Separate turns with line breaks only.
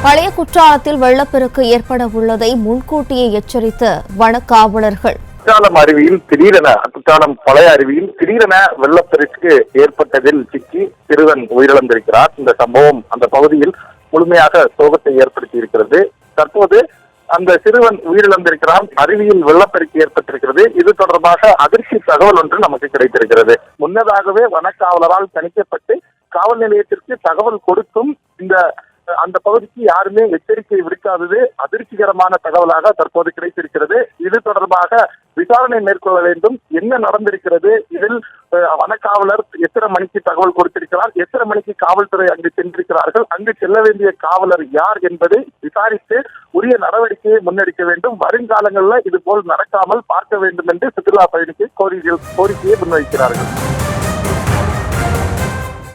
பழைய குற்றாலத்தில் வெள்ளப்பெருக்கு ஏற்பட உள்ளதை முன்கூட்டியே எச்சரித்த வனக்காவலர்கள்.
குற்றாலம் அருவியில் குற்றாலம் பழைய அருவியில் திடீரென வெள்ளப்பெருக்கு ஏற்பட்டதில் சிக்கி சிறுவன் உயிரிழந்திருக்கிறார். இந்த சம்பவம் அந்த பகுதியில் முழுமையாக சோகத்தை ஏற்படுத்தி இருக்கிறது. தற்போது அந்த சிறுவன் உயிரிழந்திருக்கிறான். அருவியில் வெள்ளப்பெருக்கு ஏற்பட்டிருக்கிறது. இது தொடர்பாக அதிர்ச்சி தகவல் ஒன்று நமக்கு கிடைத்திருக்கிறது. முன்னதாகவே வனக்காவலரால் கணிக்கப்பட்டு காவல் நிலையத்திற்கு தகவல் கொடுத்தும் அந்த பகுதிக்கு யாருமே எச்சரிக்கை விடுக்காதது அதிர்ச்சிகரமான தகவலாக தற்போது கிடைத்திருக்கிறது. இது தொடர்பாக விசாரணை மேற்கொள்ள வேண்டும். என்ன நடந்திருக்கிறது, இதில் வனக்காவலர் எத்தனை மணிக்கு தகவல் கொடுத்திருக்கிறார், எத்தனை மணிக்கு காவல்துறை அங்கு சென்றிருக்கிறார்கள், அங்கு செல்ல வேண்டிய காவலர் யார் என்பதை விசாரித்து உரிய நடவடிக்கையை முன்னெடுக்க வேண்டும். வருங்காலங்களில் இது போல் நடக்காமல் பார்க்க வேண்டும் என்று சுற்றுலா பயணிக்கு கோரிக்கையை முன்வைக்கிறார்கள்.